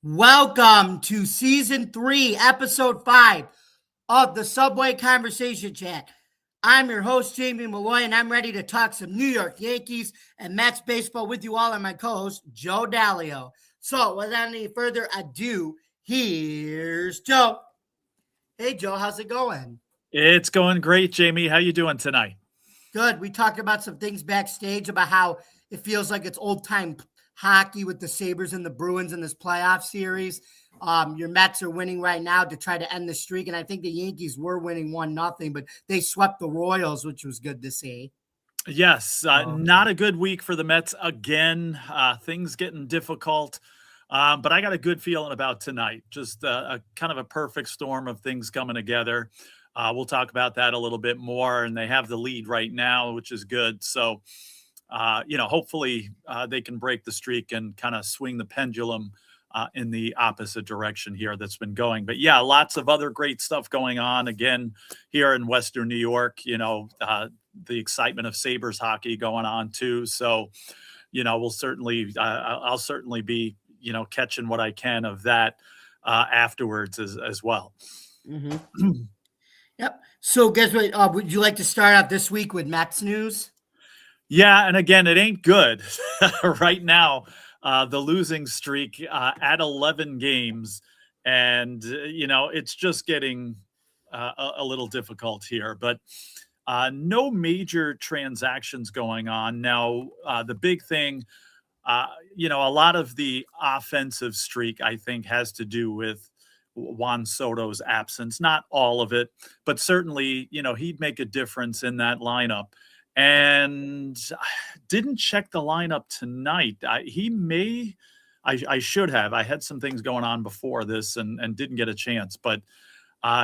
Welcome to season 3, episode 5 of the Subway Conversation Chat. I'm your host, Jamie Malloy, and I'm ready to talk some New York Yankees and Mets baseball with you all, and my co-host, Joe Dalio. So, without any further ado, here's Joe. Hey, Joe, how's it going? It's going great, Jamie. How you doing tonight? Good. We talked about some things backstage about how it feels like it's old-time hockey with the Sabres and the Bruins in this playoff series. Your Mets are winning right now to try to end the streak, and I think the Yankees were winning 1-0, but they swept the Royals, which was good to see. Yes, not a good week for the Mets again. Things getting difficult, but I got a good feeling about tonight. Just a kind of a perfect storm of things coming together. We'll talk about that a little bit more, and they have the lead right now, which is good. So, hopefully they can break the streak and kind of swing the pendulum in the opposite direction here that's been going. But yeah, lots of other great stuff going on again here in Western New York. The excitement of Sabres hockey going on too. So, we'll certainly, I'll certainly be, catching what I can of that afterwards as well. Mm-hmm. Yep. So guess what? Would you like to start out this week with Mets news? Yeah, and again, it ain't good right now. The losing streak at 11 games, and it's just getting a little difficult here. But no major transactions going on now. The big thing, a lot of the offensive streak, I think, has to do with Juan Soto's absence. Not all of it, but certainly, he'd make a difference in that lineup. And didn't check the lineup tonight. I should have. I had some things going on before this and didn't get a chance. But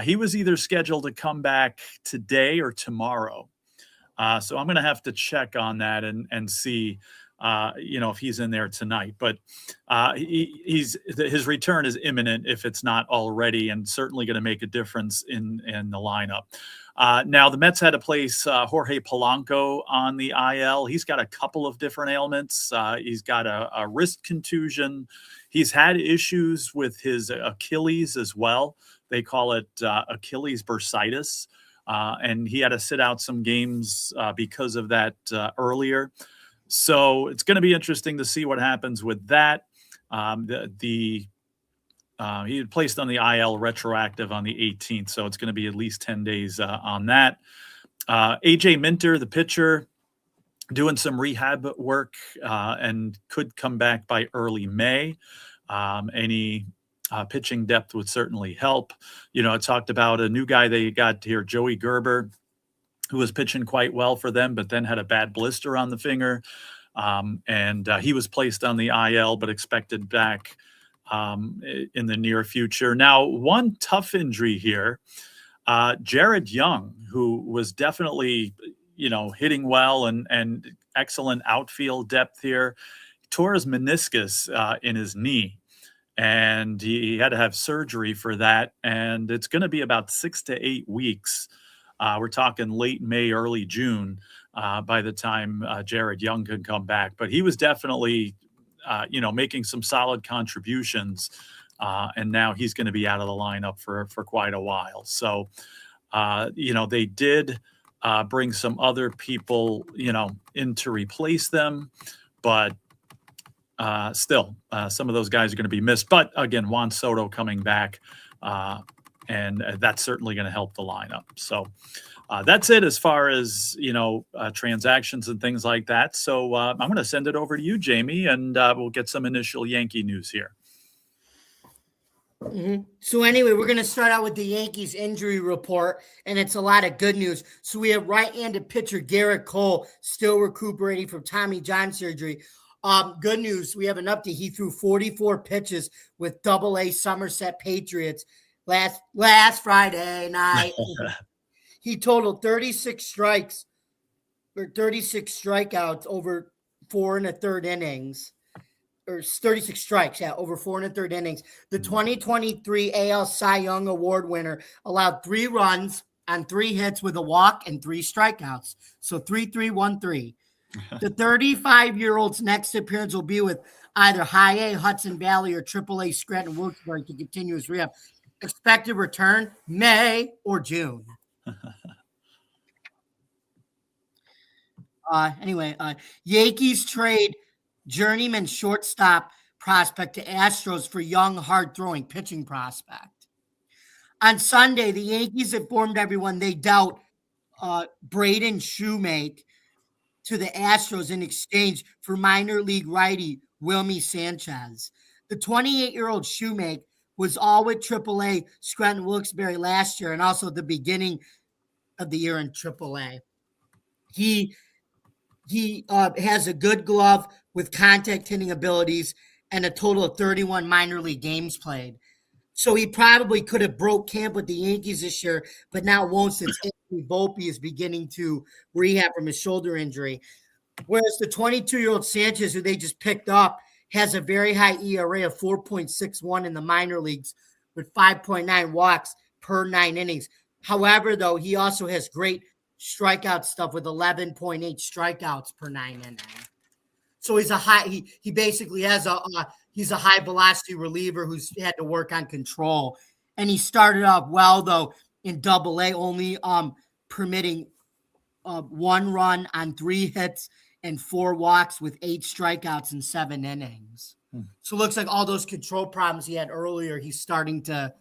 he was either scheduled to come back today or tomorrow. So I'm going to have to check on that and see, if he's in there tonight. But his return is imminent if it's not already, and certainly going to make a difference in the lineup. Now, the Mets had to place Jorge Polanco on the IL. He's got a couple of different ailments. He's got a wrist contusion. He's had issues with his Achilles as well. They call it Achilles bursitis. And he had to sit out some games because of that earlier. So it's going to be interesting to see what happens with that. He had placed on the IL retroactive on the 18th, so it's going to be at least 10 days on that. AJ Minter, the pitcher, doing some rehab work and could come back by early May. Any pitching depth would certainly help. I talked about a new guy they got here, Joey Gerber, who was pitching quite well for them, but then had a bad blister on the finger. And he was placed on the IL, but expected back in the near future. Now, one tough injury here, Jared Young, who was definitely, hitting well and excellent outfield depth here, tore his meniscus in his knee. And he had to have surgery for that. And it's going to be about 6 to 8 weeks. We're talking late May, early June by the time Jared Young could come back. But he was definitely, making some solid contributions. And now he's going to be out of the lineup for quite a while. So, they did bring some other people, in to replace them. But still, some of those guys are going to be missed. But again, Juan Soto coming back. And that's certainly going to help the lineup. So that's it as far as, transactions and things like that. So I'm going to send it over to you, Jamie, and we'll get some initial Yankee news here. Mm-hmm. So anyway, we're going to start out with the Yankees injury report, and it's a lot of good news. So we have right-handed pitcher Garrett Cole still recuperating from Tommy John surgery. Good news, we have an update. He threw 44 pitches with Double-A Somerset Patriots last Friday night. He totaled 36 strikes or 36 strikeouts over 4 1/3 innings, or 36 strikes, over 4 1/3 innings. The 2023 AL Cy Young Award winner allowed 3 runs on 3 hits with a walk and 3 strikeouts. So 3-3-1-3. The 35-year-old's next appearance will be with either High A, Hudson Valley, or Triple A Scranton Wilkes-Barre to continue his rehab. Expected return May or June. Yankees trade journeyman shortstop prospect to Astros for young, hard-throwing pitching prospect. On Sunday, the Yankees informed everyone they dealt Braden Shoemake to the Astros in exchange for minor league righty Wilmy Sanchez. The 28-year-old Shoemake was all with AAA Scranton Wilkes-Barre last year and also the beginning of the year in AAA. He has a good glove with contact hitting abilities and a total of 31 minor league games played. So he probably could have broke camp with the Yankees this year, but now won't since Anthony Volpe is beginning to rehab from his shoulder injury. Whereas the 22-year-old Sanchez, who they just picked up, has a very high ERA of 4.61 in the minor leagues with 5.9 walks per 9 innings. However, though, he also has great strikeout stuff with 11.8 strikeouts per 9 innings. So he's a high. He basically has he's a high velocity reliever who's had to work on control, and he started off well though in Double-A, only permitting 1 run on 3 hits and 4 walks with 8 strikeouts in 7 innings. So it looks like all those control problems he had earlier, he's starting to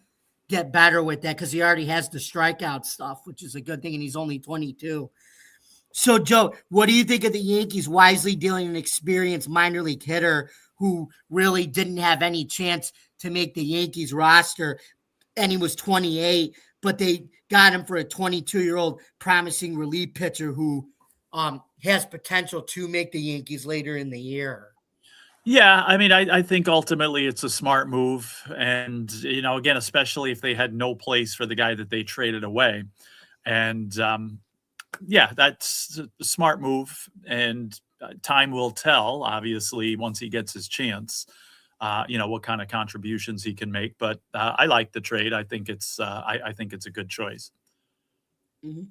get better with that because he already has the strikeout stuff, which is a good thing, and he's only 22. So, Joe, what do you think of the Yankees wisely dealing an experienced minor league hitter who really didn't have any chance to make the Yankees roster, and he was 28, but they got him for a 22-year-old promising relief pitcher who has potential to make the Yankees later in the year? Yeah, I mean, I think ultimately it's a smart move. And, again, especially if they had no place for the guy that they traded away. And, yeah, that's a smart move. And time will tell, obviously, once he gets his chance, what kind of contributions he can make. But I like the trade. I think it's I think it's a good choice. Mm-hmm.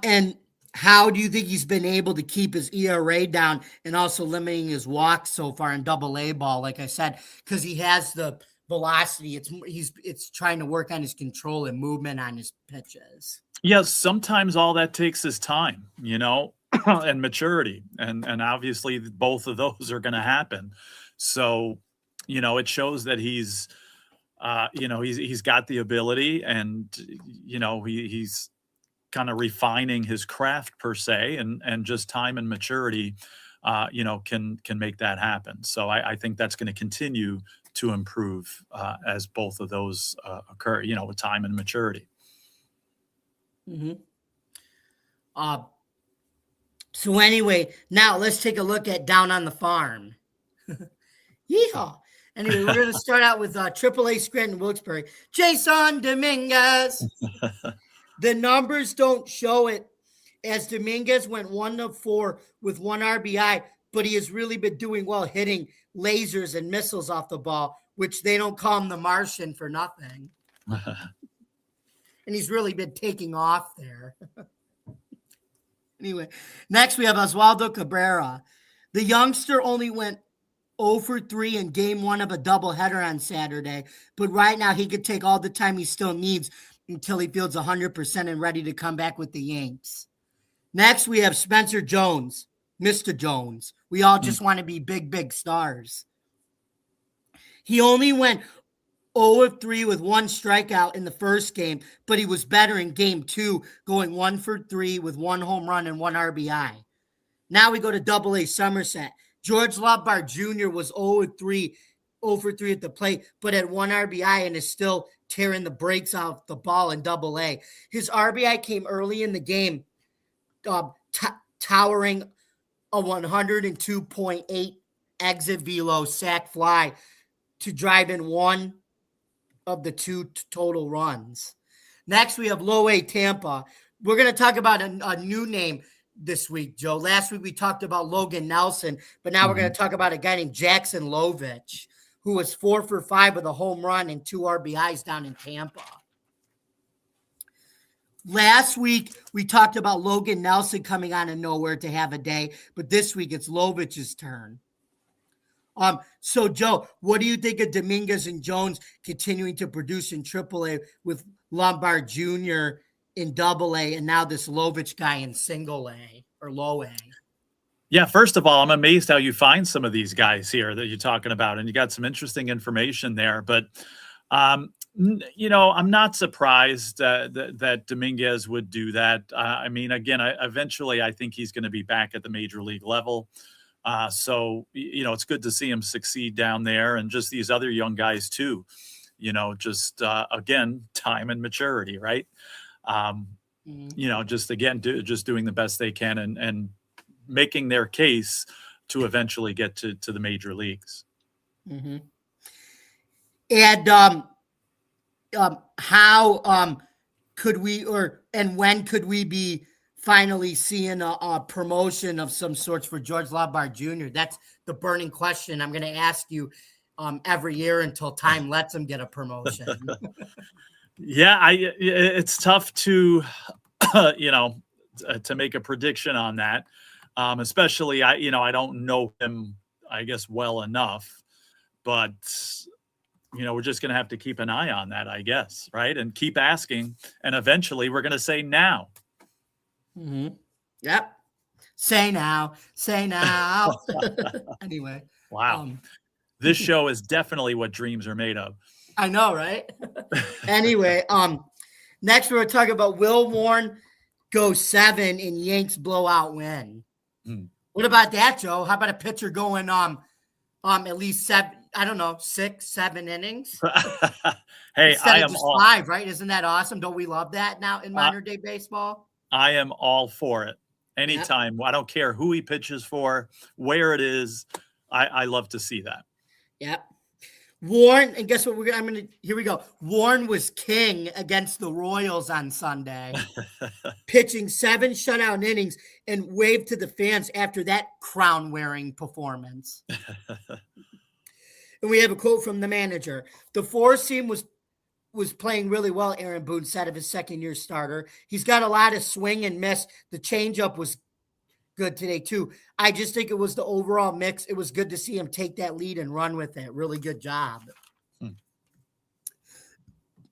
And how do you think he's been able to keep his ERA down and also limiting his walks so far in Double-A ball? Like I said, because he has the velocity, it's trying to work on his control and movement on his pitches. Yes, sometimes all that takes is time, and maturity, and obviously both of those are going to happen. So, it shows that he's got the ability, and he's kind of refining his craft per se, and just time and maturity, can make that happen. So I think that's going to continue to improve as both of those occur, with time and maturity. Mm-hmm. So anyway, now let's take a look at Down on the Farm. Yeehaw. Anyway, we're going to start out with AAA Scranton Wilkes-Barre. Jason Dominguez. The numbers don't show it, as Dominguez went 1-4 with 1 RBI, but he has really been doing well hitting lasers and missiles off the ball, which they don't call him the Martian for nothing. And he's really been taking off there. Anyway, next we have Oswaldo Cabrera. The youngster only went 0-for-3 in game 1 of a doubleheader on Saturday, but right now he could take all the time he still needs until he feels 100% and ready to come back with the Yanks. Next, we have Spencer Jones, Mr. Jones. We all just want to be big, big stars. He only went 0-3 with 1 strikeout in the first game, but he was better in game 2, going 1-for-3 with 1 home run and 1 RBI. Now we go to Double-A Somerset. George Lovebar Jr. was 0-3 at the plate, but had 1 RBI and is still tearing the brakes off the ball in Double-A. His RBI came early in the game, towering a 102.8 exit velo sac fly to drive in 1 of the 2 total runs. Next, we have Low A Tampa. We're going to talk about a new name this week, Joe. Last week we talked about Logan Nelson, but now we're going to talk about a guy named Jackson Lovich, who was 4-for-5 with a home run and 2 RBIs down in Tampa. Last week, we talked about Logan Nelson coming out of nowhere to have a day, but this week it's Lovich's turn. So Joe, what do you think of Dominguez and Jones continuing to produce in AAA with Lombard Jr. in AA and now this Lovich guy in single A or low A? Yeah, first of all, I'm amazed how you find some of these guys here that you're talking about, and you got some interesting information there. But you know, I'm not surprised that Dominguez would do that. I mean, again, eventually, I think he's going to be back at the major league level. So, you know, it's good to see him succeed down there, and just these other young guys too. You know, just again, time and maturity, right? You know, just again, just doing the best they can and making their case to eventually get to the major leagues. Mm-hmm. And how could we and when could we be finally seeing a promotion of some sorts for George Lombard Jr.? That's the burning question I'm going to ask you every year until time lets him get a promotion. Yeah, it's tough to you know, to make a prediction on that, especially I don't know him, I guess, well enough, but you know, we're just going to have to keep an eye on that, I guess, right? And keep asking. And eventually we're going to say now. Mm-hmm. Yep. Say now. Say now. Anyway. Wow. This show is definitely what dreams are made of. I know, right? Anyway, next we're talking about Will Warren go 7 in Yanks blowout win. What about that, Joe? How about a pitcher going at least 7, I don't know, 6, 7 innings? Hey, instead I of am just all 5, right? Isn't that awesome? Don't we love that now in modern day baseball? I am all for it. Anytime. Yep. I don't care who he pitches for, where it is. I love to see that. Yep. Warren, and guess what? Here we go. Warren was king against the Royals on Sunday, pitching 7 shutout innings and waved to the fans after that crown-wearing performance. And we have a quote from the manager. The 4-seam was playing really well, Aaron Boone said, of his second-year starter. He's got a lot of swing and miss. The changeup was good today, too. I just think it was the overall mix. It was good to see him take that lead and run with it. Really good job.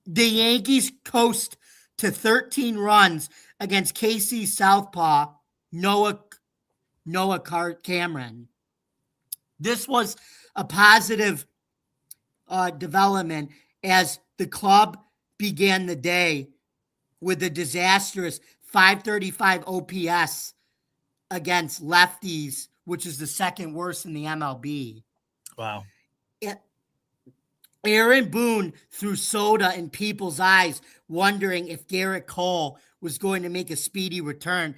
The Yankees coast to 13 runs against KC Southpaw, Noah Cameron. This was a positive development as the club began the day with a disastrous 535 OPS against lefties, which is the second worst in the MLB. Wow. Aaron Boone threw soda in people's eyes, wondering if Garrett Cole was going to make a speedy return.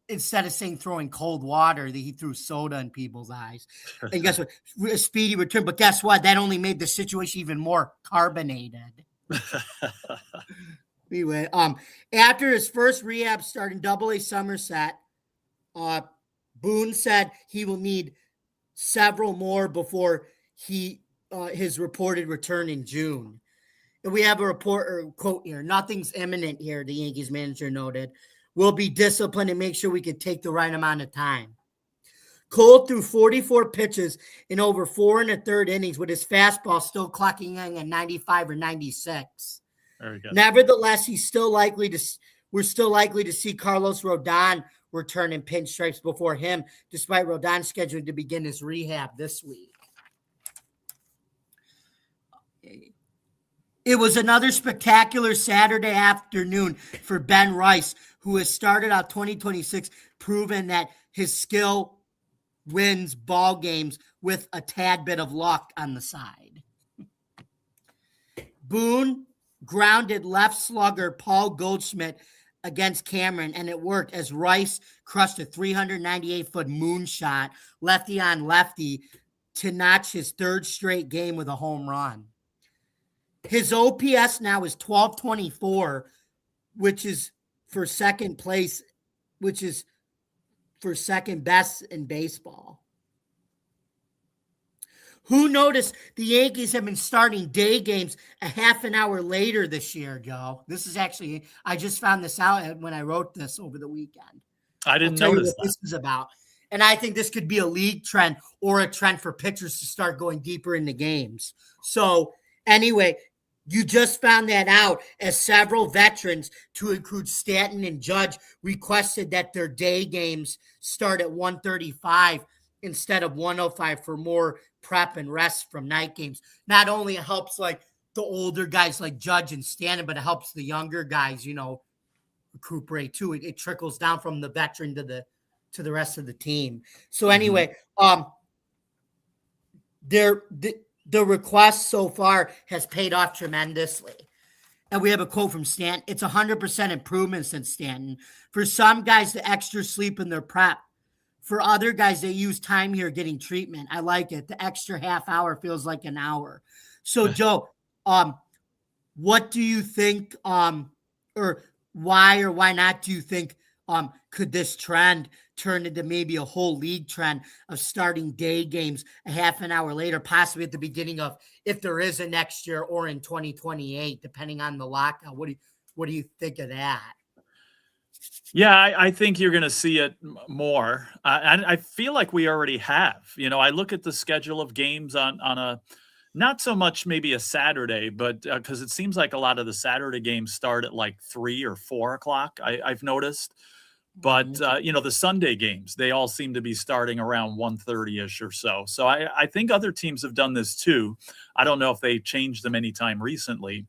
Instead of saying throwing cold water, that he threw soda in people's eyes. And guess what? A speedy return. But guess what? That only made the situation even more carbonated. Anyway, after his first rehab start in AA Somerset, Boone said he will need several more before his reported return in June. And we have a report or quote here. Nothing's imminent here, the Yankees manager noted. We'll be disciplined and make sure we can take the right amount of time. Cole threw 44 pitches in over 4 1/3 innings with his fastball still clocking in at 95 or 96. Very good. Nevertheless, we're still likely to see Carlos Rodon return in pinstripes before him, despite Rodon scheduling to begin his rehab this week. It was another spectacular Saturday afternoon for Ben Rice, who has started out 2026 proven that his skill wins ball games with a tad bit of luck on the side. Boone grounded left slugger Paul Goldschmidt against Cameron, and it worked as Rice crushed a 398-foot moonshot, lefty on lefty, to notch his 3rd straight game with a home run. His OPS now is 1224, which is for second place, which is for second best in baseball. Who noticed the Yankees have been starting day games a half an hour later this year, Joe? This is actually, I just found this out when I wrote this over the weekend. I I'll didn't tell you notice what that. this is about. And I think this could be a league trend or a trend for pitchers to start going deeper into games. So, anyway, you just found that out as several veterans, to include Stanton and Judge, requested that their day games start at 1:35 instead of 1:05 for more prep and rest from night games. Not only it helps like the older guys like Judge and Stanton, but it helps the younger guys, recuperate too. It trickles down from the veteran to the rest of the team. So anyway, the request so far has paid off tremendously. And we have a quote from Stanton. It's 100% improvement since Stanton. For some guys, the extra sleep in their prep. For other guys, they use time here getting treatment. I like it. The extra half hour feels like an hour. So, Joe, what do you think, or why or why not do you think could this trend turn into maybe a whole league trend of starting day games a half an hour later, possibly at the beginning of, if there is a next year, or in 2028, depending on the lockout? What do you think of that? Yeah, I think you're going to see it more. And I feel like we already have. I look at the schedule of games on a not so much maybe a Saturday, but because it seems like a lot of the Saturday games start at like 3 or 4 o'clock, I've noticed. But, the Sunday games, they all seem to be starting around 1:30-ish or so. So I think other teams have done this too. I don't know if they changed them anytime recently.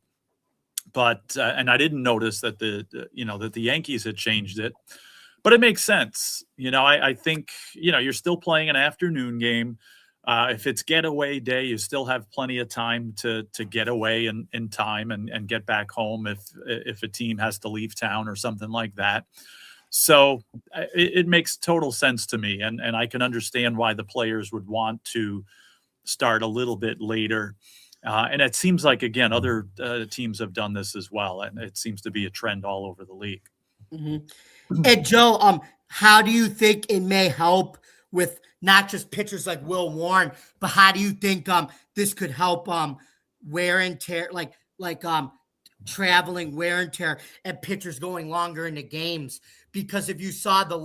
But and I didn't notice that that the Yankees had changed it, but it makes sense. I think you're still playing an afternoon game. If it's getaway day, you still have plenty of time to get away in time and get back home if a team has to leave town or something like that. So it makes total sense to me, and I can understand why the players would want to start a little bit later. And it seems like, again, other teams have done this as well, and it seems to be a trend all over the league. And Joe, how do you think it may help with not just pitchers like Will Warren, but how do you think this could help wear and tear, like traveling wear and tear, and pitchers going longer into games? Because if you saw the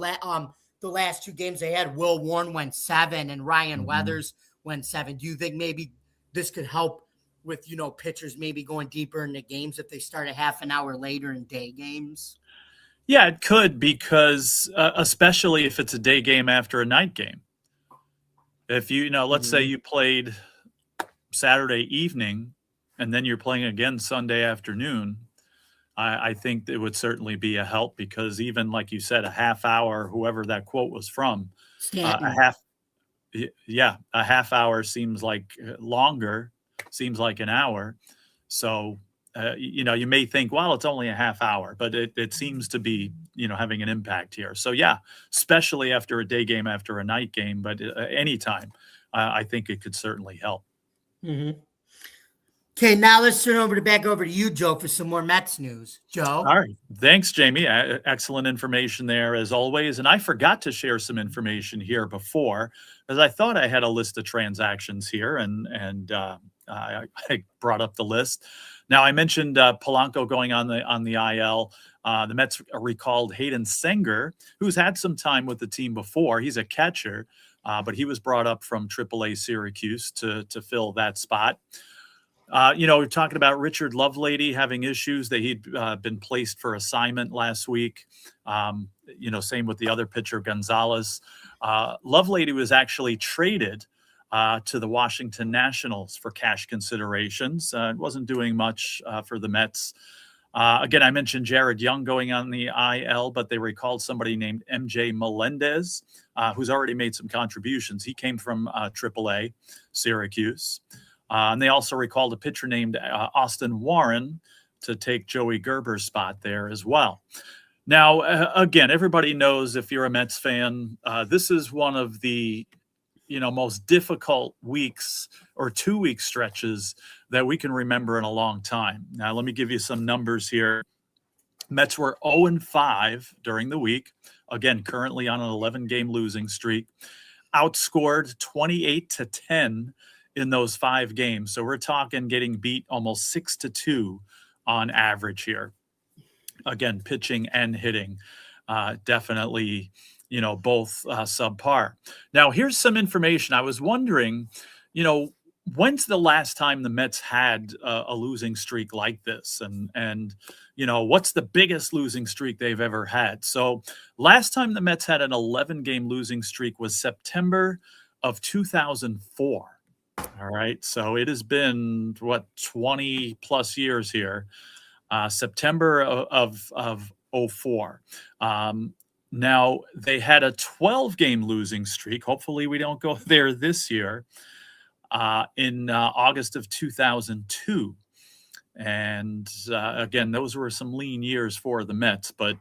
last two games they had, Will Warren went 7 and Ryan Weathers went 7. Do you think maybe this could help with, pitchers maybe going deeper into games if they start a half an hour later in day games? Yeah, it could, because especially if it's a day game after a night game. If let's say you played Saturday evening and then you're playing again Sunday afternoon, I think it would certainly be a help, because even like you said, a half hour, whoever that quote was from, a half hour seems like longer, seems like an hour. So, you may think, well, it's only a half hour, but it seems to be, having an impact here. So yeah, especially after a day game, after a night game, but anytime, I think it could certainly help. Okay, now let's turn back over to you, Joe, for some more Mets news. Joe? All right. Thanks, Jamie. Excellent information there, as always. And I forgot to share some information here before, because I thought I had a list of transactions here, and I brought up the list. Now, I mentioned Polanco going on the IL. The Mets recalled Hayden Senger, who's had some time with the team before. He's a catcher, but he was brought up from AAA Syracuse to fill that spot. We're talking about Richard Lovelady having issues, that he'd been placed for assignment last week. Same with the other pitcher, Gonzalez. Lovelady was actually traded to the Washington Nationals for cash considerations. It wasn't doing much for the Mets. Again, I mentioned Jared Young going on the IL, but they recalled somebody named MJ Melendez, who's already made some contributions. He came from AAA Syracuse. And they also recalled a pitcher named Austin Warren to take Joey Gerber's spot there as well. Now, again, everybody knows, if you're a Mets fan, this is one of the most difficult weeks or 2-week stretches that we can remember in a long time. Now, let me give you some numbers here. Mets were 0-5 during the week. Again, currently on an 11-game losing streak. Outscored 28-10 in those 5 games. So we're talking getting beat almost 6-2 on average here. Again, pitching and hitting, definitely, both subpar. Now, here's some information. I was wondering, when's the last time the Mets had a losing streak like this? And what's the biggest losing streak they've ever had? So last time the Mets had an 11-game losing streak was September of 2004. All right. So it has been, 20 plus years here. September of 04. Now, they had a 12-game losing streak. Hopefully we don't go there this year, in August of 2002. And again, those were some lean years for the Mets. But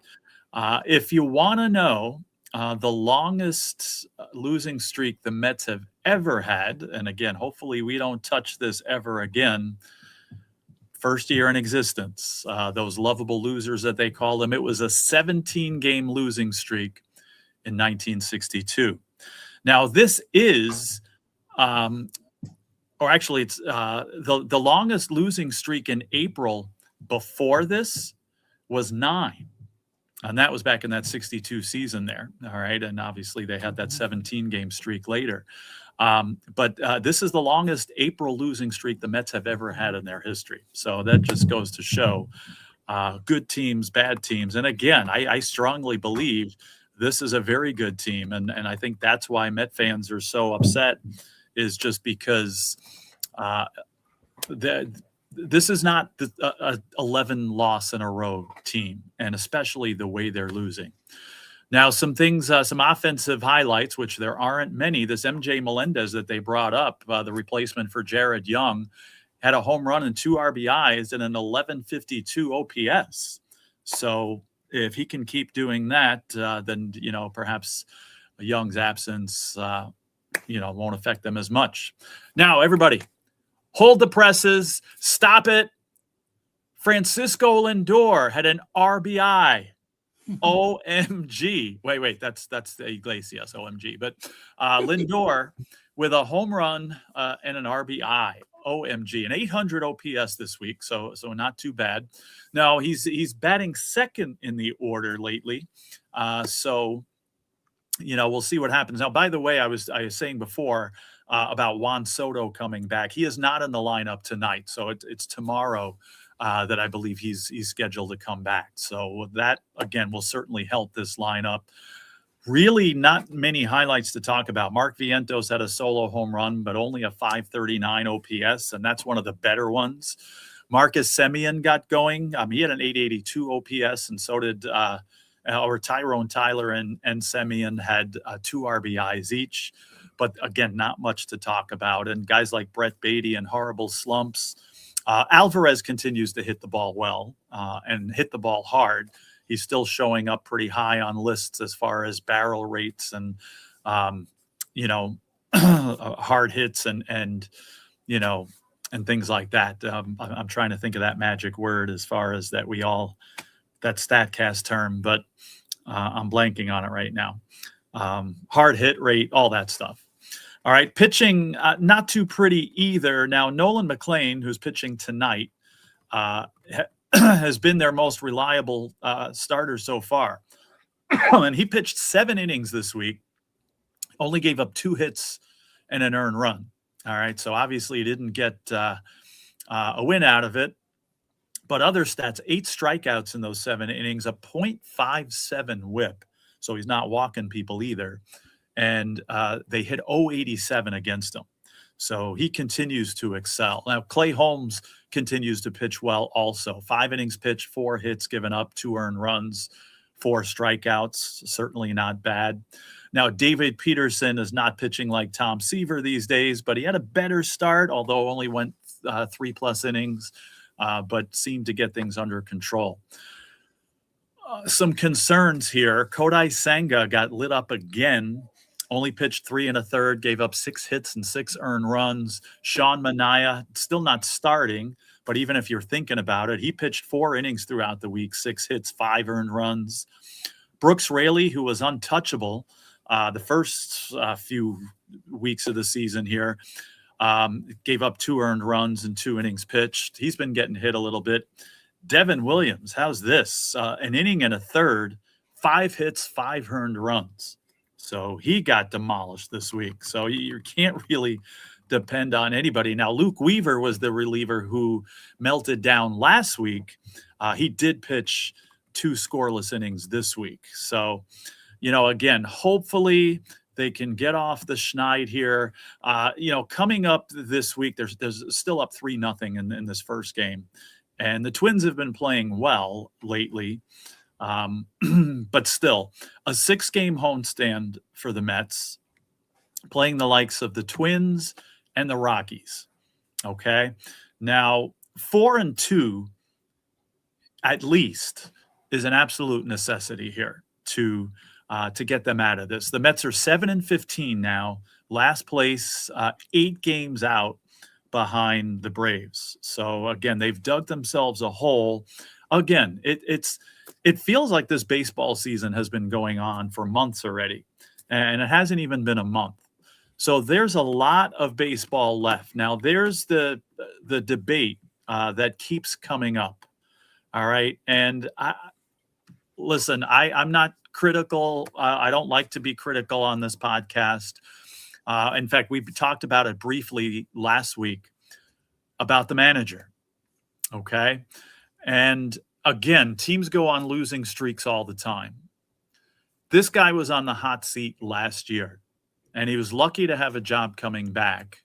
if you want to know the longest losing streak the Mets have ever had, and again, hopefully we don't touch this ever again, first year in existence, those lovable losers that they call them, it was a 17-game losing streak in 1962. Now, this is, or actually, it's the longest losing streak in April before this was 9. And that was back in that 62 season there. All right. And obviously they had that 17-game streak later. But this is the longest April losing streak the Mets have ever had in their history. So that just goes to show good teams, bad teams. And again, I strongly believe this is a very good team. And I think that's why Met fans are so upset, is just because this is not a 11 loss in a row team, and especially the way they're losing. Now, some things, some offensive highlights, which there aren't many. This MJ Melendez that they brought up, the replacement for Jared Young, had a home run and 2 RBIs and an 1152 OPS. So if he can keep doing that, then, perhaps Young's absence, won't affect them as much. Now, everybody, hold the presses. Stop it. Francisco Lindor had an RBI. OMG. Wait, that's the Iglesias OMG. But Lindor with a home run and an RBI. OMG. An 800 OPS this week, so not too bad. Now, he's batting second in the order lately. So we'll see what happens. Now, by the way, I was saying before about Juan Soto coming back. He is not in the lineup tonight, so it's tomorrow that I believe he's scheduled to come back. So that, again, will certainly help this lineup. Really not many highlights to talk about. Mark Vientos had a solo home run, but only a 539 OPS, and that's one of the better ones. Marcus Semien got going. He had an 882 OPS, and so did Tyrone Tyler and Semien had 2 RBIs each. But again, not much to talk about. And guys like Brett Beatty and horrible slumps. Alvarez continues to hit the ball well and hit the ball hard. He's still showing up pretty high on lists as far as barrel rates and, hard hits and things like that. I'm trying to think of that magic word as far as that StatCast term, but I'm blanking on it right now. Hard hit rate, all that stuff. All right, pitching, not too pretty either. Now, Nolan McLean, who's pitching tonight, has been their most reliable starter so far. And he pitched 7 innings this week, only gave up 2 hits and an earned run. All right, so obviously he didn't get a win out of it. But other stats, 8 strikeouts in those 7 innings, a .57 whip. So he's not walking people either. And they hit 087 against him. So he continues to excel. Now, Clay Holmes continues to pitch well also. 5 innings pitched, 4 hits given up, 2 earned runs, 4 strikeouts. Certainly not bad. Now, David Peterson is not pitching like Tom Seaver these days, but he had a better start, although only went 3+ innings, but seemed to get things under control. Some concerns here. Kodai Senga got lit up again. Only pitched 3 1/3, gave up 6 hits and 6 earned runs. Sean Manaea still not starting, but even if you're thinking about it, he pitched 4 innings throughout the week, 6 hits, 5 earned runs. Brooks Raley, who was untouchable the first few weeks of the season here, Gave up 2 earned runs in 2 innings pitched. He's been getting hit a little bit. Devin Williams, how's this? An inning and a third, 5 hits, 5 earned runs. So he got demolished this week. So you can't really depend on anybody. Now, Luke Weaver was the reliever who melted down last week. He did pitch 2 scoreless innings this week. So, again, hopefully they can get off the schneid here. Coming up this week, there's still up 3-0 in this first game. And the Twins have been playing well lately. But still, a 6-game homestand for the Mets, playing the likes of the Twins and the Rockies. Okay. Now, 4-2 at least is an absolute necessity here to get them out of this. The Mets are 7-15 now, last place, 8 games out behind the Braves. So again, they've dug themselves a hole. Again, it feels like this baseball season has been going on for months already, and it hasn't even been a month. So there's a lot of baseball left. Now there's the debate that keeps coming up. All right. And I'm not critical. I don't like to be critical on this podcast. In fact, we talked about it briefly last week about the manager. Okay. And again, teams go on losing streaks all the time. This guy was on the hot seat last year, and he was lucky to have a job coming back.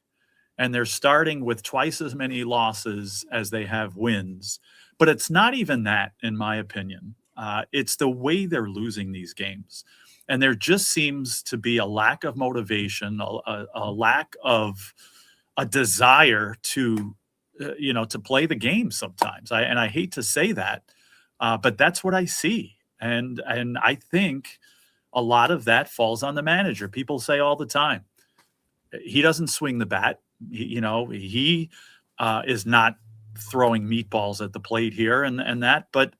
And they're starting with twice as many losses as they have wins. But it's not even that, in my opinion. It's the way they're losing these games. And there just seems to be a lack of motivation, a lack of a desire to play the game sometimes. I hate to say that, but that's what I see. And I think a lot of that falls on the manager. People say all the time, he doesn't swing the bat. He is not throwing meatballs at the plate here and that. But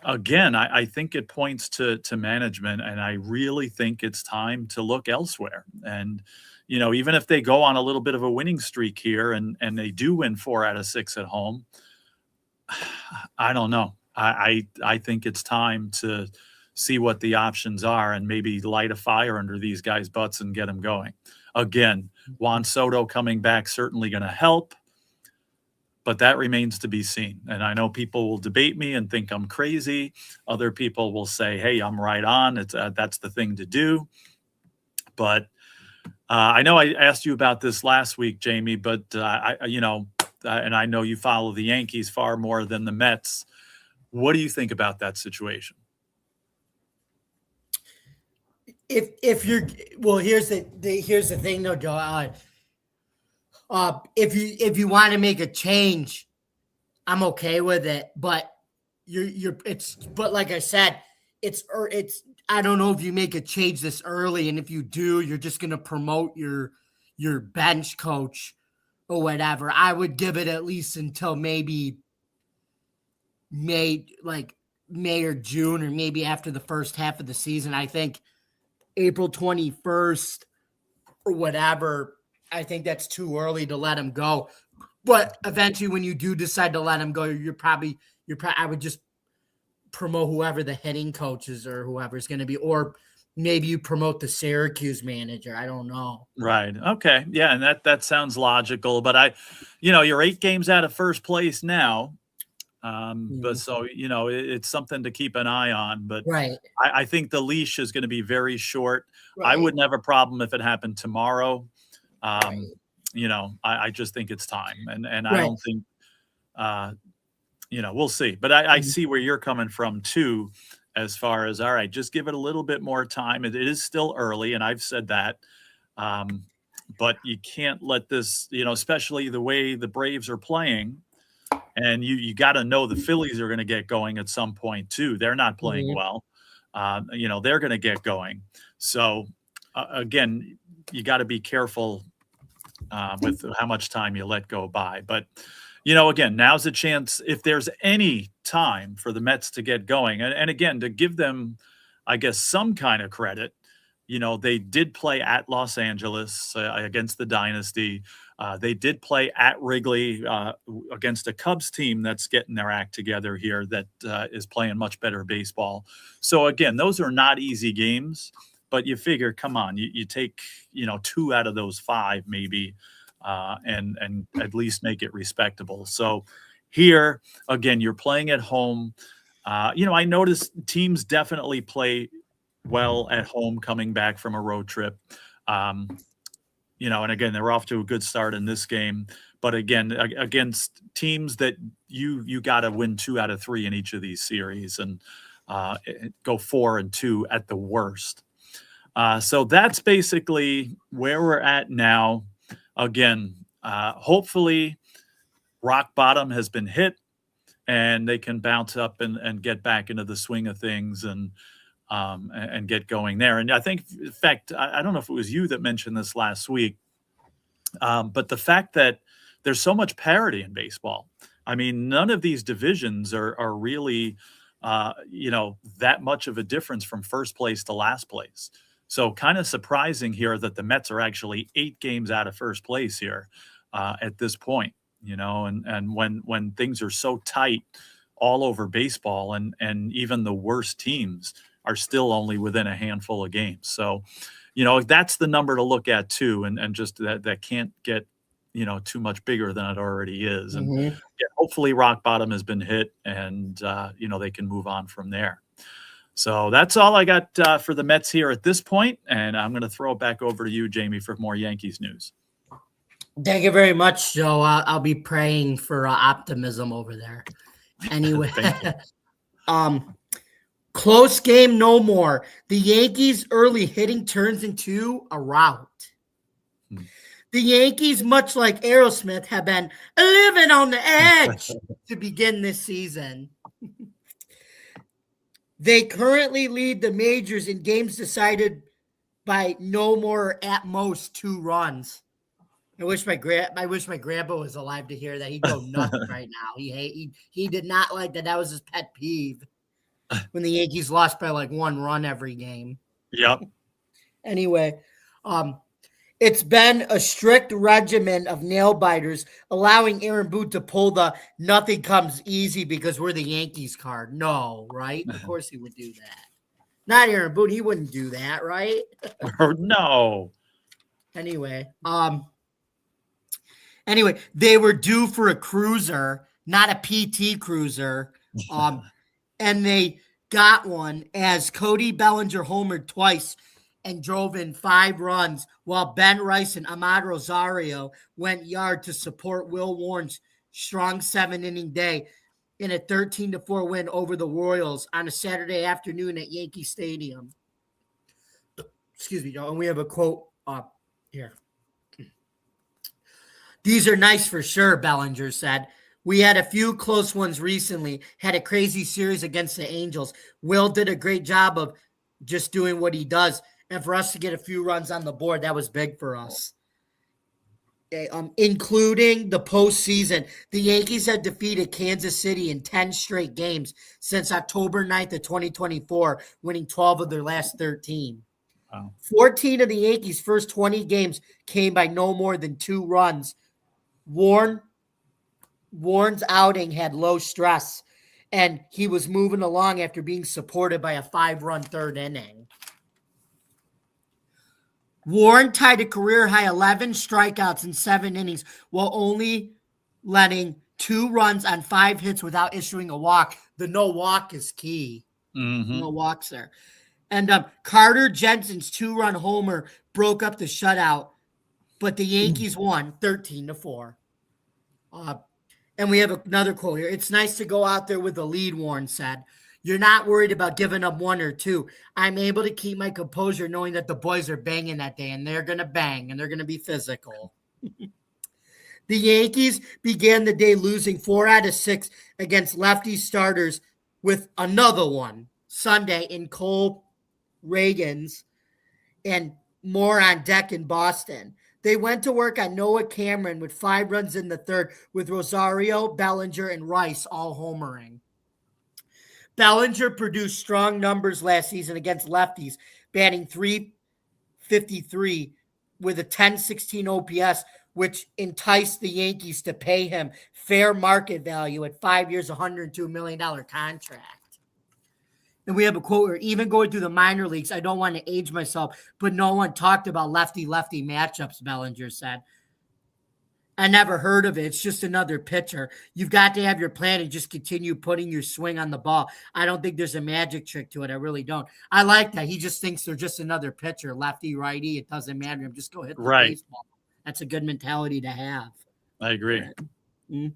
again, I think it points to management, and I really think it's time to look elsewhere. And, even if they go on a little bit of a winning streak here and they do win 4 out of 6 at home, I don't know. I think it's time to see what the options are and maybe light a fire under these guys' butts and get them going. Again, Juan Soto coming back certainly going to help, but that remains to be seen. And I know people will debate me and think I'm crazy. Other people will say, hey, I'm right on. That's the thing to do. But I know I asked you about this last week, Jamie, but and I know you follow the Yankees far more than the Mets. What do you think about that situation? Here's the thing though, Joe. If you want to make a change, I'm okay with it. But but like I said, it's I don't know if you make a change this early, and if you do, you're just gonna promote your bench coach or whatever. I would give it at least until maybe May or June, or maybe after the first half of the season. I think April 21st or whatever, I think that's too early to let him go. But eventually when you do decide to let him go, I would just promote whoever the hitting coach is or whoever's going to be, or maybe you promote the Syracuse manager. I don't know. Right. Okay. Yeah. And that sounds logical, but you're 8 games out of first place now. But so, it's something to keep an eye on, but right. I think the leash is going to be very short. Right. I wouldn't have a problem if it happened tomorrow. Right. I just think it's time, and right. I don't think, we'll see, but I see where you're coming from too, as far as, all right, just give it a little bit more time. It is still early, and I've said that, but you can't let this, especially the way the Braves are playing. And you got to know the Phillies are going to get going at some point too. They're not playing well. They're going to get going. So again, you got to be careful with how much time you let go by. But, again, now's a chance if there's any time for the Mets to get going. And again, to give them, I guess, some kind of credit, they did play at Los Angeles against the Dynasty. They did play at Wrigley against a Cubs team that's getting their act together here, that is playing much better baseball. So again, those are not easy games, but you figure, come on, you take 2 out of those 5 maybe, and at least make it respectable. So here again, you're playing at home. I noticed teams definitely play well at home coming back from a road trip. And again, they're off to a good start in this game, but again, against teams that you got to win 2 out of 3 in each of these series, and go 4-2 at the worst. So that's basically where we're at now. Again, hopefully rock bottom has been hit and they can bounce up and get back into the swing of things and get going there. And I think, in fact, I don't know if it was you that mentioned this last week, but the fact that there's so much parity in baseball. I mean, none of these divisions are really, that much of a difference from first place to last place. So kind of surprising here that the Mets are actually 8 games out of first place here at this point, and when things are so tight all over baseball, and even the worst teams are still only within a handful of games. So, that's the number to look at too. And just that can't get, too much bigger than it already is. And hopefully rock bottom has been hit, and, they can move on from there. So that's all I got for the Mets here at this point. And I'm going to throw it back over to you, Jamie, for more Yankees news. Thank you very much, Joe. I'll be praying for optimism over there. Anyway, close game, no more. The Yankees' early hitting turns into a rout. The Yankees, much like Aerosmith, have been living on the edge to begin this season. They currently lead the majors in games decided by no more, at most, 2 runs. I wish my grandpa was alive to hear that. He'd go nuts right now. He did not like that. That was his pet peeve when the Yankees lost by like 1 run every game. Yep. Anyway, it's been a strict regimen of nail biters, allowing Aaron Boone to pull the nothing comes easy because we're the Yankees card. No, right? Of course he would do that. Not Aaron Boone. He wouldn't do that, right? No. Anyway, they were due for a cruiser, not a PT cruiser. And they got one as Cody Bellinger homered twice and drove in 5 runs, while Ben Rice and Ahmad Rosario went yard to support Will Warren's strong 7-inning day in a 13-4 win over the Royals on a Saturday afternoon at Yankee Stadium. Excuse me, Joe. And we have a quote up here. These are nice for sure, Bellinger said. We had a few close ones recently, had a crazy series against the Angels. Will did a great job of just doing what he does. And for us to get a few runs on the board, that was big for us. Including the postseason, the Yankees have defeated Kansas City in 10 straight games since October 9th of 2024, winning 12 of their last 13. Wow. 14 of the Yankees' first 20 games came by no more than 2 runs. Warren's outing had low stress, and he was moving along after being supported by a 5-run 3rd inning. Warren tied a career-high 11 strikeouts in 7 innings while only letting 2 runs on 5 hits without issuing a walk. The no walk is key. Mm-hmm. No walks there. And Carter Jensen's 2-run homer broke up the shutout, but the Yankees won 13-4. And we have another quote here. It's nice to go out there with the lead, Warren said. You're not worried about giving up 1 or 2. I'm able to keep my composure knowing that the boys are banging that day, and they're going to bang, and they're going to be physical. The Yankees began the day losing 4 out of 6 against lefty starters with another one Sunday in Cole Reagans and more on deck in Boston. They went to work on Noah Cameron with 5 runs in the 3rd, with Rosario, Bellinger, and Rice all homering. Bellinger produced strong numbers last season against lefties, batting .353 with a 10-16 OPS, which enticed the Yankees to pay him fair market value at 5 years, $102 million contract. And we have a quote here, even going through the minor leagues, I don't want to age myself, but no one talked about lefty-lefty matchups, Bellinger said. I never heard of it. It's just another pitcher. You've got to have your plan and just continue putting your swing on the ball. I don't think there's a magic trick to it. I really don't. I like that. He just thinks they're just another pitcher, lefty, righty. It doesn't matter. I'm just go hit the baseball. That's a good mentality to have. I agree. Mm-hmm.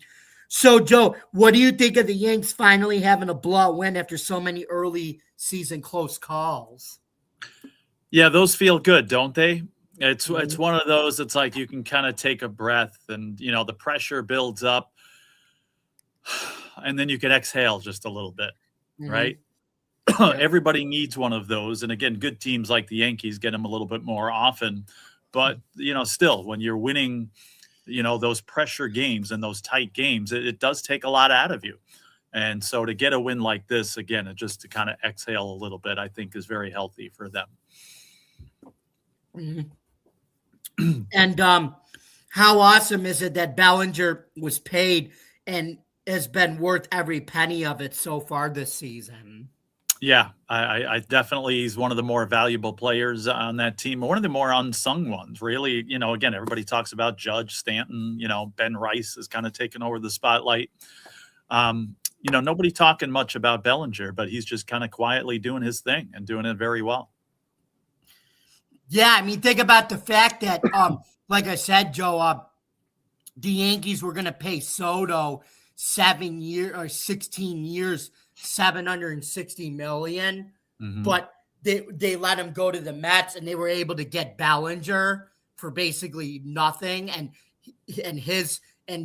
So, Joe, what do you think of the Yanks finally having a blowout win after so many early season close calls? Yeah, those feel good, don't they? It's one of those, it's like you can kind of take a breath and, the pressure builds up and then you can exhale just a little bit, right? Everybody needs one of those. And again, good teams like the Yankees get them a little bit more often. But, still, when you're winning, those pressure games and those tight games, it does take a lot out of you. And so to get a win like this, again, just to kind of exhale a little bit, I think is very healthy for them. Mm-hmm. And how awesome is it that Bellinger was paid and has been worth every penny of it so far this season? Yeah, I definitely, he's one of the more valuable players on that team, one of the more unsung ones, really. Again, everybody talks about Judge, Stanton, Ben Rice is kind of taking over the spotlight. Nobody talking much about Bellinger, but he's just kind of quietly doing his thing and doing it very well. Yeah, I mean, think about the fact that, like I said, Joe, the Yankees were going to pay Soto 16 years, $760 million, but they let him go to the Mets, and they were able to get Bellinger for basically nothing, and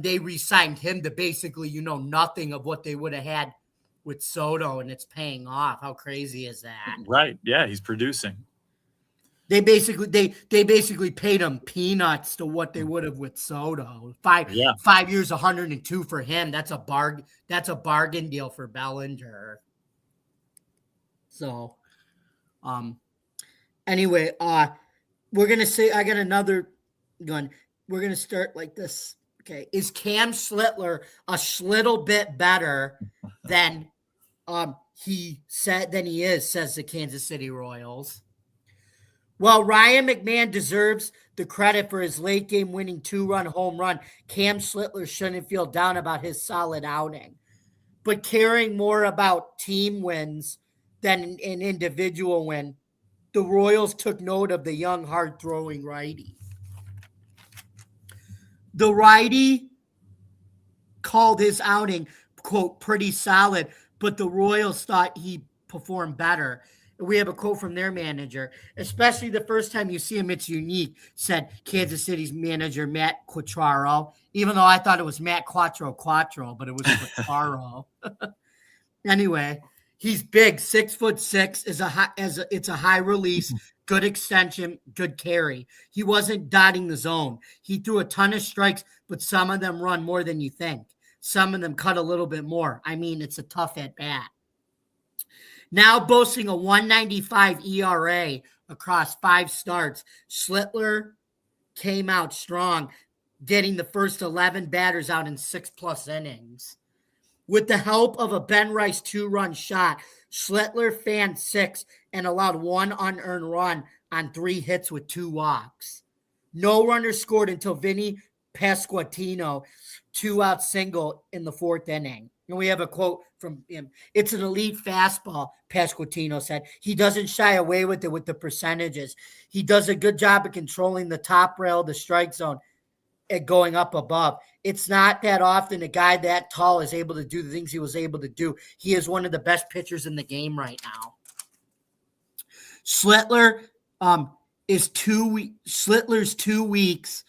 they re-signed him to basically nothing of what they would have had with Soto, and it's paying off. How crazy is that? Right? Yeah, he's producing. They basically paid him peanuts to what they would have with Soto. 5 years, 102 for him. That's a bargain deal for Bellinger. So, anyway, we're gonna say I got another gun. We're gonna start like this. Okay, is Cam Schlittler a little bit better than he is? Says the Kansas City Royals. While Ryan McMahon deserves the credit for his late game winning 2-run home run, Cam Schlittler shouldn't feel down about his solid outing. But caring more about team wins than an individual win, the Royals took note of the young, hard-throwing righty. The righty called his outing, quote, pretty solid, but the Royals thought he performed better. We have a quote from their manager, especially the first time you see him, it's unique, said Kansas City's manager, Matt Quatraro, even though I thought it was Matt Quattro, but it was Quatraro. Anyway, he's big, 6'6", it's a high release, good extension, good carry. He wasn't dotting the zone. He threw a ton of strikes, but some of them run more than you think. Some of them cut a little bit more. I mean, it's a tough at bat. Now boasting a 195 ERA across 5 starts, Schlittler came out strong, getting the first 11 batters out in 6+ innings. With the help of a Ben Rice 2-run shot, Schlittler fanned 6 and allowed 1 unearned run on 3 hits with 2 walks. No runner scored until Vinny Pasquantino 2-out single in the 4th inning. And we have a quote from him. It's an elite fastball, Pasquantino said. He doesn't shy away with it with the percentages. He does a good job of controlling the top rail, the strike zone, and going up above. It's not that often a guy that tall is able to do the things he was able to do. He is one of the best pitchers in the game right now. Schlittler Schlittler's 2 weeks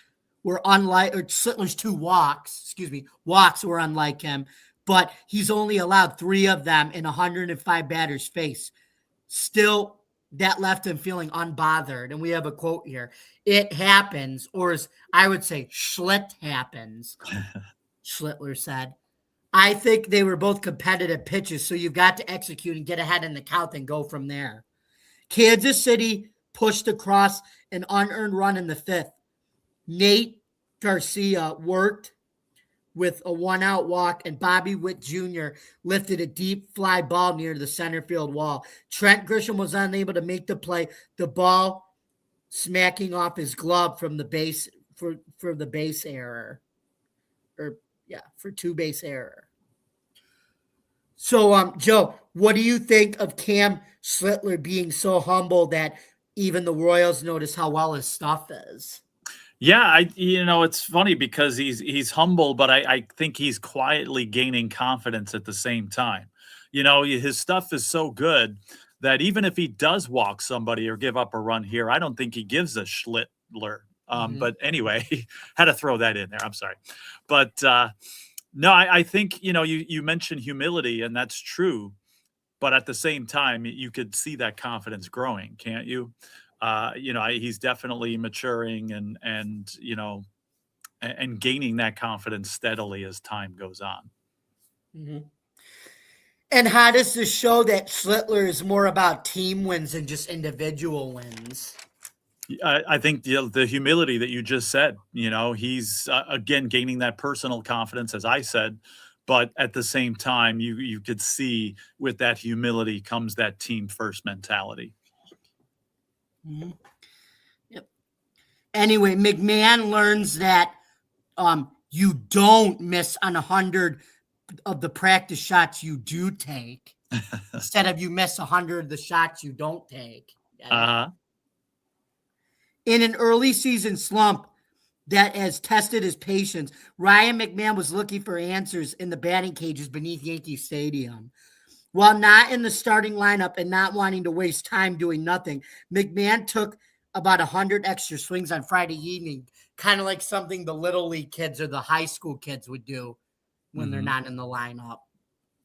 were unlike, or Schlittler's 2 walks were unlike him. But he's only allowed 3 of them in 105 batters face. Still, that left him feeling unbothered. And we have a quote here. It happens, or as I would say, Schlitt happens, Schlittler said. I think they were both competitive pitches, so you've got to execute and get ahead in the count and go from there. Kansas City pushed across an unearned run in the 5th. Nate Garcia worked with a one-out walk, and Bobby Witt Jr. lifted a deep fly ball near the center field wall. Trent Grisham was unable to make the play, the ball smacking off his glove from the base for the base error. For two base error. So, Joe, what do you think of Cam Schlittler being so humble that even the Royals notice how well his stuff is? Yeah, it's funny because he's humble, but I think he's quietly gaining confidence at the same time. His stuff is so good that even if he does walk somebody or give up a run here, I don't think he gives a Schlittler. But anyway, had to throw that in there. I'm sorry. But no, I think, you mentioned humility, and that's true. But at the same time, you could see that confidence growing, can't you? He's definitely maturing and gaining that confidence steadily as time goes on. Mm-hmm. And how does this show that Schlittler is more about team wins than just individual wins? I think the humility that you just said, he's again gaining that personal confidence, as I said, but at the same time, you could see with that humility comes that team first mentality. Mm-hmm. Yep. Anyway, McMahon learns that you don't miss on 100 of the practice shots you do take, instead of you miss 100 of the shots you don't take. In an early season slump that has tested his patience, Ryan McMahon was looking for answers in the batting cages beneath Yankee Stadium. While not in the starting lineup and not wanting to waste time doing nothing, McMahon took about 100 extra swings on Friday evening, kind of like something the Little League kids or the high school kids would do when they're not in the lineup.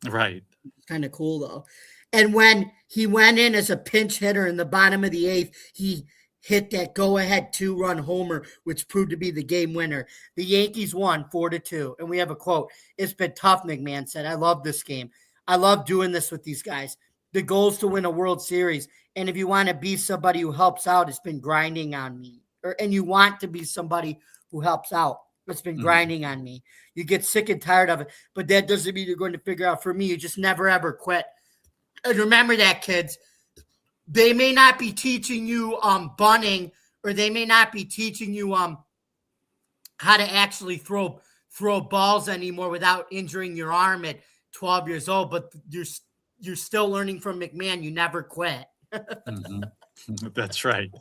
Right. It's kind of cool, though. And when he went in as a pinch hitter in the bottom of the eighth, he hit that go-ahead 2-run homer, which proved to be the game winner. The Yankees won 4-2. And we have a quote. "It's been tough," McMahon said. "I love this game. I love doing this with these guys. The goal is to win a World Series. And if you want to be somebody who helps out, it's been grinding on me." And you want to be somebody who helps out. It's been grinding on me. You get sick and tired of it. But that doesn't mean you're going to figure out. For me, you just never, ever quit. And remember that, kids. They may not be teaching you bunting, or they may not be teaching you how to actually throw balls anymore without injuring your arm at 12 years old, but you're still learning from McMahon. You never quit. That's right.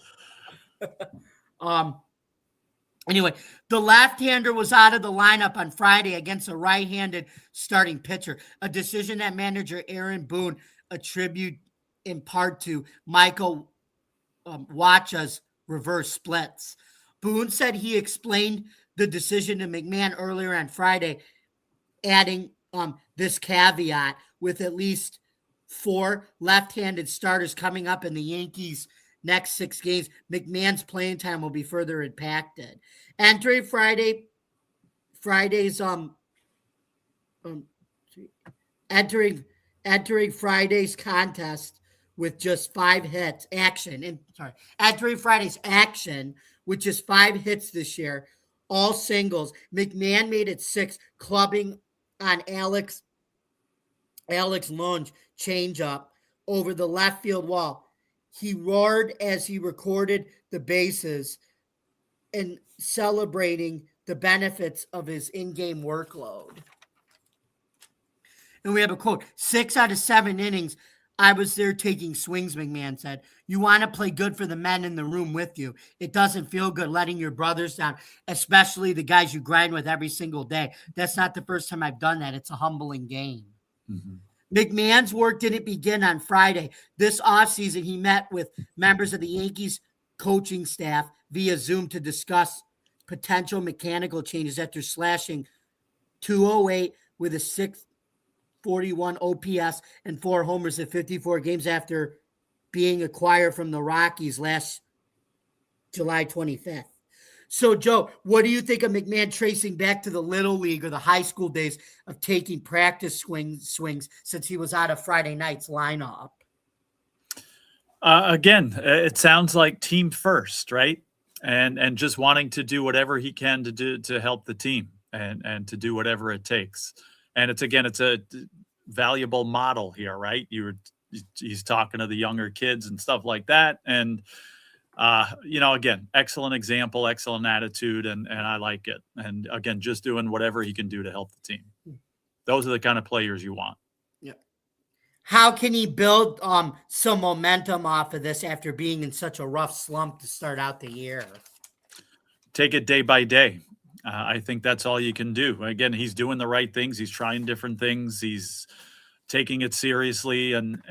Anyway, the left-hander was out of the lineup on Friday against a right-handed starting pitcher, a decision that manager Aaron Boone attributed in part to Michael Wacha's reverse splits. Boone said he explained the decision to McMahon earlier on Friday, adding this caveat: with at least 4 left-handed starters coming up in the Yankees' next 6 games, McMahon's playing time will be further impacted. Entering Friday's contest with just 5 hits, entering Friday's action with just 5 hits this year, all singles, McMahon made it 6, clubbing on Alex Lunge changeup over the left field wall. He roared as he recorded the bases and celebrating the benefits of his in-game workload. And we have a quote: "6 out of 7 innings, I was there taking swings," McMahon said. "You want to play good for the men in the room with you. It doesn't feel good letting your brothers down, especially the guys you grind with every single day. That's not the first time I've done that. It's a humbling game." McMahon's work didn't begin on Friday. This offseason, he met with members of the Yankees coaching staff via Zoom to discuss potential mechanical changes after slashing .208 with a .641 OPS and 4 homers in 54 games after being acquired from the Rockies last July 25th. So, Joe, what do you think of McMahon tracing back to the Little League or the high school days of taking practice swings since he was out of Friday night's lineup? Again, it sounds like team first, right? and just wanting to do whatever he can to help the team and to do whatever it takes. And it's a valuable model here, right? He's talking to the younger kids and stuff like that. And, again, excellent example, excellent attitude, and I like it. And again, just doing whatever he can do to help the team. Those are the kind of players you want. Yeah. How can he build some momentum off of this after being in such a rough slump to start out the year? Take it day by day. I think that's all you can do. Again, he's doing the right things. He's trying different things. He's taking it seriously, and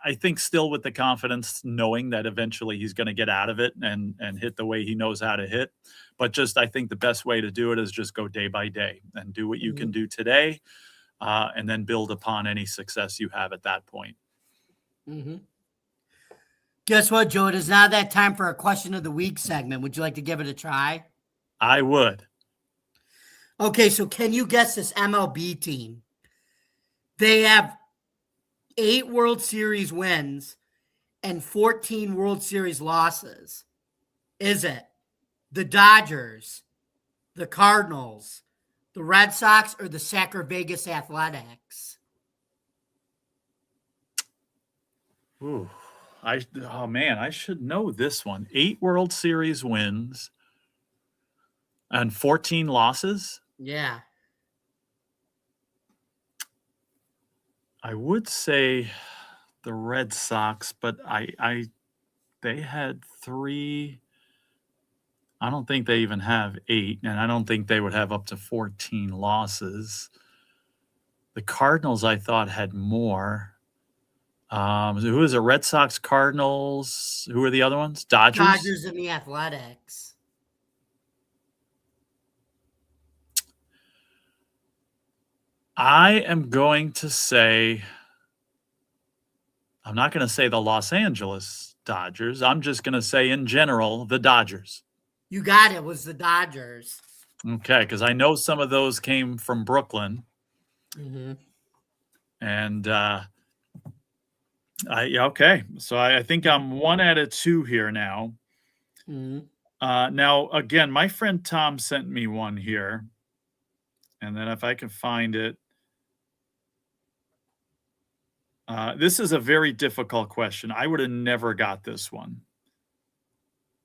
I think still with the confidence, knowing that eventually he's going to get out of it and hit the way he knows how to hit. But just I think the best way to do it is just go day by day and do what you can do today, and then build upon any success you have at that point. Mm-hmm. Guess what, Joe? It is now that time for our question of the week segment. Would you like to give it a try? I would. Okay, so can you guess this MLB team? They have 8 World Series wins and 14 World Series losses. Is it the Dodgers, the Cardinals, the Red Sox, or the Sacramento Vegas Athletics? Ooh, I should know this one. 8 World Series wins and 14 losses. Yeah. I would say the Red Sox, but they had 3. I don't think they even have 8, and I don't think they would have up to 14 losses. The Cardinals, I thought, had more. Who is it? Red Sox, Cardinals. Who are the other ones? Dodgers? Dodgers and the Athletics. I am going to say, I'm not going to say the Los Angeles Dodgers. I'm just going to say in general, the Dodgers. You got it. It was the Dodgers. Okay, because I know some of those came from Brooklyn. Mm-hmm. And okay. So I think I'm 1 out of 2 here now. Mm-hmm. Now, again, my friend Tom sent me one here. And then if I can find it. This is a very difficult question. I would have never got this one.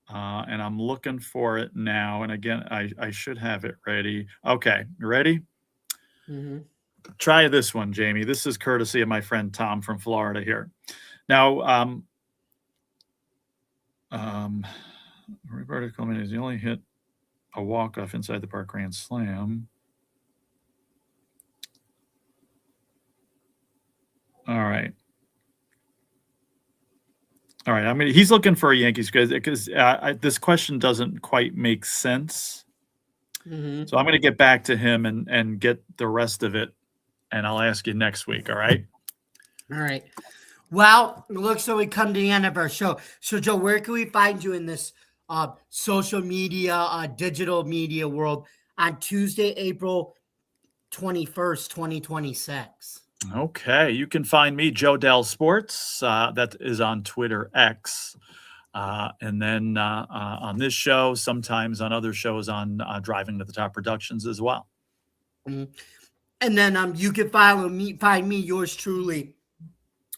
And I'm looking for it now. And again, I should have it ready. Okay, ready? Mm-hmm. Try this one, Jamie. This is courtesy of my friend Tom from Florida here. Now, Roberto Clemente, he only hit a walk-off inside the park grand slam. All right. I mean, he's looking for a Yankees because this question doesn't quite make sense. Mm-hmm. So I'm going to get back to him and get the rest of it, and I'll ask you next week. All right. All right. Well, it looks like we come to the end of our show. So, Joe, where can we find you in this social media, digital media world on Tuesday, April 21st, 2026? Okay, you can find me, Joe Dell Sports. That is on Twitter X. And then on this show, sometimes on other shows on Driving to the Top Productions as well. Mm-hmm. And then you can find me, yours truly,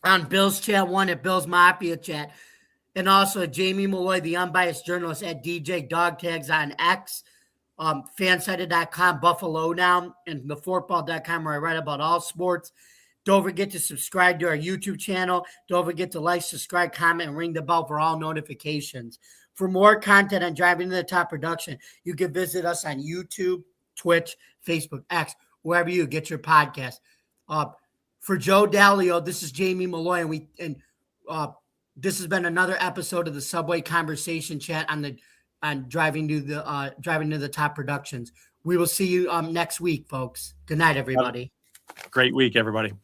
on Bill's Chat 1 at Bill's Mafia Chat. And also Jamie Malloy, the unbiased journalist at DJ Dog Tags on X, fansided.com, Buffalo Now, and theforkball.com, where I write about all sports. Don't forget to subscribe to our YouTube channel. Don't forget to like, subscribe, comment, and ring the bell for all notifications. For more content on Driving to the Top Production, you can visit us on YouTube, Twitch, Facebook, X, wherever you get your podcast. For Joe Dalio, this is Jamie Malloy, and this has been another episode of the Subway Conversation Chat on Driving to the Top Productions. We will see you next week, folks. Good night, everybody. Great week, everybody.